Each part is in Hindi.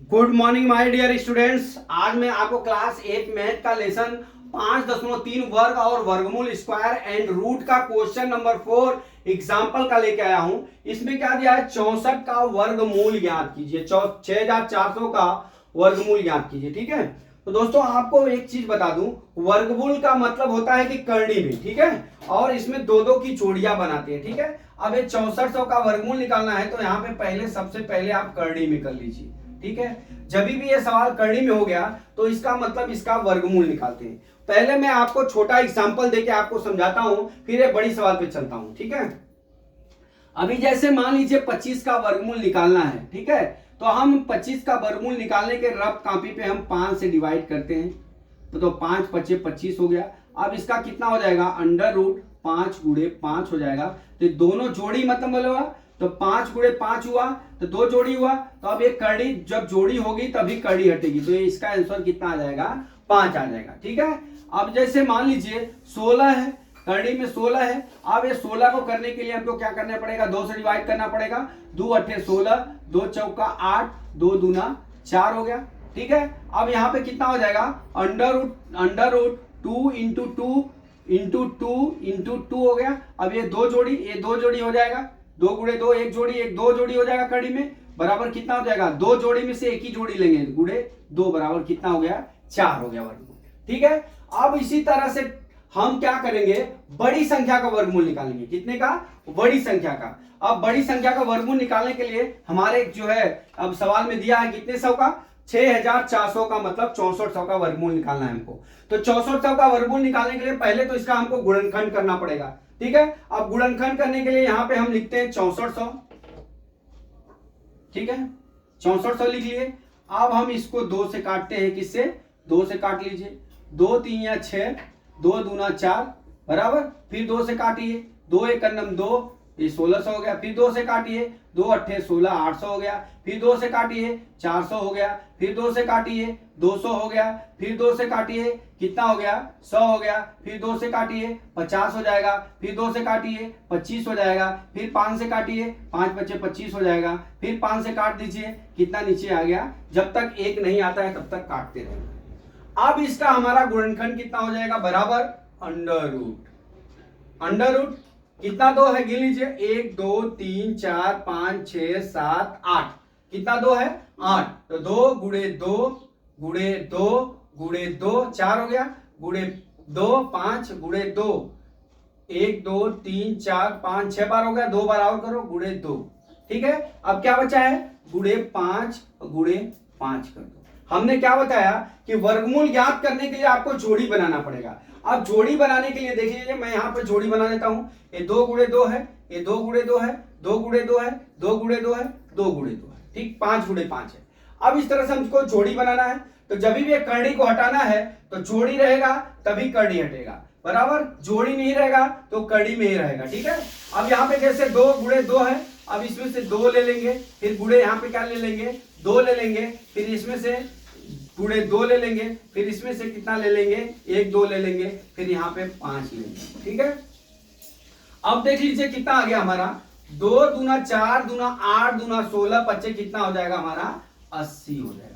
Good morning my dear students. आज मैं आपको क्लास 8 मैथ का लेसन 5.3 वर्ग और वर्गमूल स्क्वायर एंड रूट का क्वेश्चन नंबर 4 एग्जाम्पल का लेके आया हूं। इसमें क्या दिया है, 64 का वर्गमूल ज्ञात कीजिए। 6400 का वर्गमूल ज्ञात कीजिए। ठीक है, तो दोस्तों आपको एक चीज बता दूं, वर्गमूल का मतलब होता है कि करनी में, ठीक है, और इसमें दो दो की जोड़ियां बनाते हैं। ठीक है, अब ये 6400 का वर्गमूल निकालना है तो यहाँ पे सबसे पहले आप करनी में कर लीजिए। ठीक है, जब भी ये सवाल करनी में हो गया तो इसका मतलब इसका वर्गमूल निकालते हैं। पहले मैं आपको छोटा एग्जांपल देके आपको समझाता हूं, फिर ये बड़ी सवाल पे चलता हूं। ठीक है, अभी जैसे मान लीजिए 25 का वर्गमूल निकालना है। ठीक है, तो हम 25 का वर्गमूल निकालने के रफ कॉपी पे हम 5 से डिवाइड करते हैं, तो 5 पचे 25 हो गया। अब इसका कितना हो जाएगा, अंडर रूट 5 गुणे 5 हो जाएगा। तो दोनों जोड़ी मतलब बोलेगा, तो 5 गुणे 5 हुआ तो 2 जोड़ी हुआ। तो अब एक कड़ी जब जोड़ी होगी तभी कड़ी हटेगी, तो इसका आंसर कितना आ जाएगा, 5 आ जाएगा। ठीक है, अब जैसे मान लीजिए 16 है, करनी में 16 है। अब ये 16 को करने के लिए हमको क्या करना पड़ेगा, 2 से डिवाइड करना पड़ेगा। 2 अट्ठे 16, 2 चौका 8, 2 दूना 4 हो गया। ठीक है, अब यहाँ पे कितना हो जाएगा, under root 2 into 2 into 2 into 2 हो गया। अब ये दो जोड़ी हो जाएगा, 2 गुणे 2 एक जोड़ी, एक 2 जोड़ी हो जाएगा कड़ी में, बराबर कितना हो जाएगा, 2 जोड़ी में से एक ही जोड़ी लेंगे, गुणे 2 बराबर कितना हो गया, 4 हो गया वर्गमूल। ठीक है, अब इसी तरह से हम क्या करेंगे, बड़ी संख्या का वर्गमूल निकालेंगे। कितने का, बड़ी संख्या का। अब बड़ी संख्या का वर्गमूल निकालने के लिए हमारे जो है, अब सवाल में दिया है कितने सौ का, 6400 का, मतलब 6400 का वर्गमूल निकालना है हमको। तो 6400 का वर्गमूल निकालने के लिए पहले तो इसका हमको गुणनखंड करना पड़ेगा। ठीक है, अब गुणनखंड करने के लिए यहां पे हम लिखते हैं 6400। ठीक है, 6400 लिख लिए। अब हम इसको 2 से काटते हैं, किससे, 2 से काट लीजिए, 2 3 या 6, 2 दूना 4 बराबर, फिर 2 से काटिए, 2 एक 2, ये 1600 हो गया। फिर 2 से काटिए, 2 अट्ठे 16, 800 हो गया। फिर 2 से काटिए, 400 हो गया। फिर 2 से काटिए, 200 हो गया। फिर 2 से काटिए, कितना हो गया, 100 हो गया। फिर 2 से काटिए, 50 हो जाएगा। फिर 2 से काटिए, 25 हो जाएगा। फिर 5 से काटिए, 5 बचे 25 हो जाएगा। फिर 5 से काट दीजिए, कितना नीचे आ गया। जब तक 1 नहीं आता है तब तक काटते रहेंगे। अब इसका हमारा गुणनखंड कितना हो जाएगा, बराबर अंडर रूट कितना 2 है, गिन लीजिए, 1 2 3 4 5 6 7 8, कितना 2 है, 8। तो 2 गुणे 2 गुणे 2 गुणे 2 4 हो गया, गुणे 2 5 गुणे 2 1 2 3 4 5 6 बार हो गया, 2 बार और करो, गुणे 2। ठीक है, अब क्या बचा है, गुणे 5 कर दो। हमने क्या बताया कि वर्गमूल ज्ञात करने के लिए आपको जोड़ी बनाना पड़ेगा। अब जोड़ी बनाने के लिए देख लीजिए, मैं यहां पर जोड़ी बना देता हूं। ये 2 गुणे 2 है, ये 2 गुणे 2 है, 2 गुणे 2 है, 2 गुणे 2 है, 2 गुणे 2 है। ठीक, 5 गुणे 5 है। अब इस तरह से हमको जोड़ी बनाना है। तो जब भी ये करनी को हटाना है तो जोड़ी रहेगा तभी करनी हटेगा, बराबर। जोड़ी नहीं रहेगा तो कड़ी में ही रहेगा। ठीक है, अब यहाँ पे जैसे 2 गुणे 2 है, अब इसमें से 2 ले लेंगे, फिर गुणे यहाँ पे क्या ले लेंगे, 2 ले लेंगे, फिर इसमें से गुणे 2 ले लेंगे, फिर इसमें से कितना ले लेंगे, 1 2 ले लेंगे, फिर यहाँ पे 5 लेंगे। ठीक है, अब देख लीजिए कितना आ गया हमारा, 2 दूना 4 दूना 8 दूना 16 पच्चे कितना हो जाएगा हमारा, 80 हो जाएगा।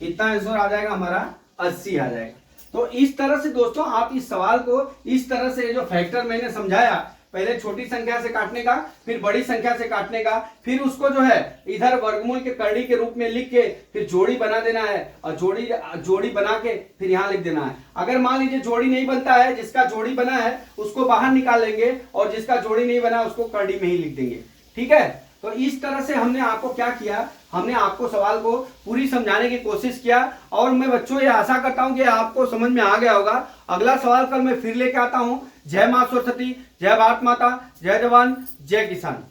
कितना आंसर आ जाएगा हमारा, 80 आ जाएगा। तो इस तरह से दोस्तों आप इस सवाल को इस तरह से, जो फैक्टर मैंने समझाया, पहले छोटी संख्या से काटने का, फिर बड़ी संख्या से काटने का, फिर उसको जो है इधर वर्गमूल के करनी के रूप में लिख के फिर जोड़ी बना देना है, और जोड़ी बना के फिर यहाँ लिख देना है। अगर मान लीजिए जोड़ी नहीं बनता है, जिसका जोड़ी बना है उसको बाहर निकाल लेंगे, और जिसका जोड़ी नहीं बना उसको करनी में ही लिख देंगे। ठीक है, तो इस तरह से हमने आपको क्या किया, हमने आपको सवाल को पूरी समझाने की कोशिश किया, और मैं बच्चों ये आशा करता हूं कि आपको समझ में आ गया होगा। अगला सवाल कल मैं फिर लेके आता हूं। जय मां सरस्वती, जय भारत माता, जय जवान, जय किसान।